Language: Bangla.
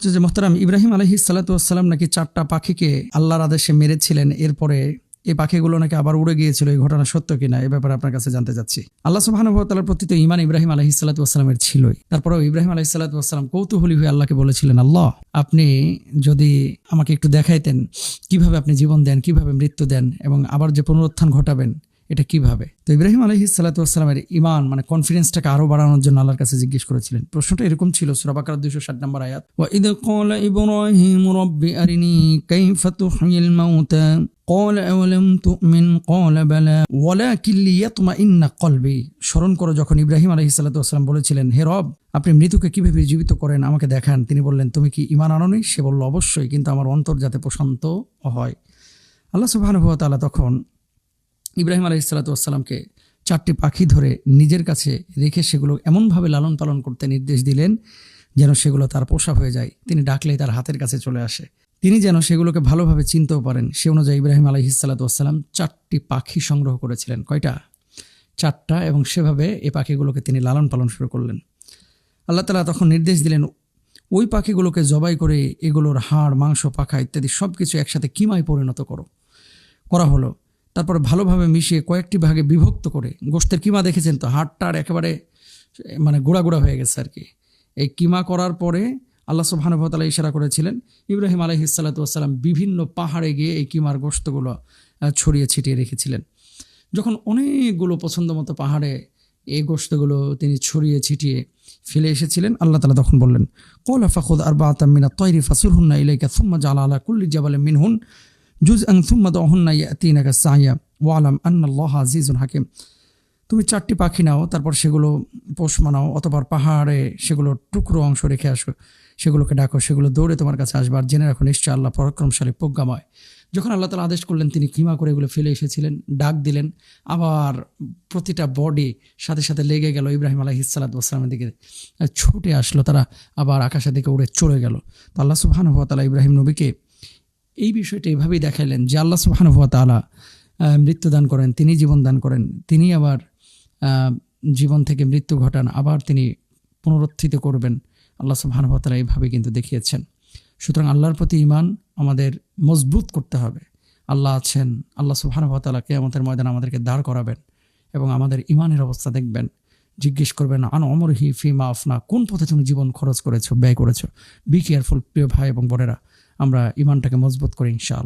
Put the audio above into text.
যে মোহতারাম, ইব্রাহিম আলাইহিস সালাতু ওয়াসসালাম নাকি 4টা পাখিকে আল্লাহর আদেশে মেরেছিলেন। এরপরে এই পাখিগুলো নাকি আবার উড়ে গিয়েছিল। এই ঘটনা সত্য কিনা এ ব্যাপারে আপনার কাছে জানতে চাচ্ছি। আল্লাহ সুবহানাহু ওয়া তাআলার প্রতি তো ঈমান ইব্রাহিম আলাইহিস সালাতু ওয়াসসালামের ছিলই। তারপরেও ইব্রাহিম আলাইহিস সালাতু ওয়াসসালাম কৌতূহলী হয়ে আল্লাহকে বলেছিলেন, আল্লাহ আপনি যদি আমাকে একটু দেখাইতেন কিভাবে আপনি জীবন দেন, কিভাবে মৃত্যু দেন এবং আবার যে পুনরুত্থান ঘটাবেন এটা কিভাবে। তো ইব্রাহিম আলাইহিস সালাতু ওয়াসসালামের ঈমান কনফিডেন্সটাকে আরো বাড়ানোর জন্য আল্লাহর কাছে জিজ্ঞেস করেছিলেন। প্রশ্নটা এরকম ছিল, সূরা বাকারা 260 নম্বর আয়াত, ওয়া ইদ ক্বালা ইব্রাহিমু রাব্বি আরিনি কাইফা তুহয়িল মাউতা ক্বালা আওয়ালাম তুমিন ক্বালা বালা ওয়ালাকিন লিয়াতমাইন্না কলবি। স্মরণ করো যখন ইব্রাহিম আলাইহিস সালাতু ওয়াসসালাম বলেছিলেন, হে রব আপনি মৃতকে কিভাবে জীবিত করেন আমাকে দেখান। তিনি বললেন, তুমি কি ঈমান আনোনি? সে বলল, অবশ্যই, কিন্তু আমার অন্তর যাতে প্রশান্ত হয়। আল্লাহ সুবহানাহু ওয়া তাআলা তখন ইব্রাহিম আলাইহিস সালাতু ওয়াসসালামকে 4টি পাখি ধরে নিজের কাছে রেখে সেগুলো এমনভাবে লালন পালন করতে নির্দেশ দিলেন যেন সেগুলো তার পোষা হয়ে যায়। তিনি ডাকলেই তার হাতের কাছে চলে আসে। তিনি যেন সেগুলোকে ভালোভাবে চিনতেও পারেন। সে অনুযায়ী ইব্রাহিম আলাইহিস সালাতু ওয়াসসালাম 4টি পাখি সংগ্রহ করেছিলেন। কয়টা? 4টা। এবং সেভাবে এই পাখিগুলোকে তিনি লালন পালন শুরু করলেন। আল্লাহ তাআলা তখন নির্দেশ দিলেন, ওই পাখিগুলোকে জবাই করে এগুলোর হাড়, মাংস, পাখা ইত্যাদি সব কিছু একসাথে কিমায় পরিণত করা হলো। তারপরে ভালোভাবে মিশিয়ে কয়েকটি ভাগে বিভক্ত করে, গোশতের কিমা দেখেছেন তো, হাড়টার একেবারে গোড়া গোড়া হয়ে গেছে আর কি। এই কিমা করার পরে আল্লাহ সুবহানাহু ওয়া তাআলা ইশারা করেছিলেন ইব্রাহিম আলাইহিস সালাতু ওয়াসসালাম বিভিন্ন পাহাড়ে গিয়ে এই কিমার গোশতগুলো ছড়িয়ে ছিটিয়ে রেখেছিলেন। যখন অনেকগুলো পছন্দ মতো পাহাড়ে এই গোশতগুলো তিনি ছড়িয়ে ছিটিয়ে ফেলে এসেছিলেন, আল্লাহ তাআলা তখন বললেন, ক্বালা ফাখুয আরবাআতাম মিনাত তায়রি ফাসুরহুন্না ইলাইকা সুম্মা জাআল আলা কুল্লি জাবালিন মিনহুন জুজআন সুম্মা দুহুন্না ইয়াতিনাকা সাইয়া ওয়ালাম আন্নাল্লাহা আজিজুন হাকিম। তুমি 4টি পাখি নাও, তারপর সেগুলো পোষ মানাও, অতঃপর পাহাড়ে সেগুলো টুকরো অংশ রেখে আসো, সেগুলোকে ডাকো, সেগুলো দৌড়ে তোমার কাছে আসবার, জেনে রাখো নিশ্চয় আল্লাহ পরাক্রমশালী, প্রজ্ঞাময়। যখন আল্লাহ তাআলা আদেশ করলেন তিনি কিমা করে এগুলো ফেলে এসেছিলেন, ডাক দিলেন, আবার প্রতিটা বডি সাথে সাথে লেগে গেল ইব্রাহিম আলাইহিস সালাতু ওয়াসসালামের দিকে, ছুটে আসলো, তারা আবার আকাশের দিকে উড়ে চলে গেল। তো আল্লাহ সুবহানাহু ওয়া তাআলা ইব্রাহিম নবীকে এই বিষয়টা এভাবেই দেখাইলেন যে আল্লাহ সুবহানাহু ওয়া তাআলা মৃত্যু দান করেন, তিনি জীবন দান করেন, তিনি আবার জীবন থেকে মৃত্যু ঘটান, আবার তিনি পুনরুত্থিত করবেন। আল্লাহ সুবহানাহু ওয়া তাআলা এইভাবে কিন্তু দেখিয়েছেন। সুতরাং আল্লাহর প্রতি ঈমান আমাদের মজবুত করতে হবে। আল্লাহ আছেন, আল্লাহ সুবহানাহু ওয়া তাআলা কিয়ামতের ময়দানে আমাদেরকে দাঁড় করাবেন এবং আমাদের ঈমানের অবস্থা দেখবেন, জিজ্ঞেস করবেন, আন ওমরিহি ফিমা আফনা, কোন পথে তুমি জীবন খরচ করেছো, ব্যয় করেছো। বি কেয়ারফুল প্রিয় ভাই এবং বোনেরা, আমরা ঈমানটাকে মজবুত করি ইনশাআল্লাহ।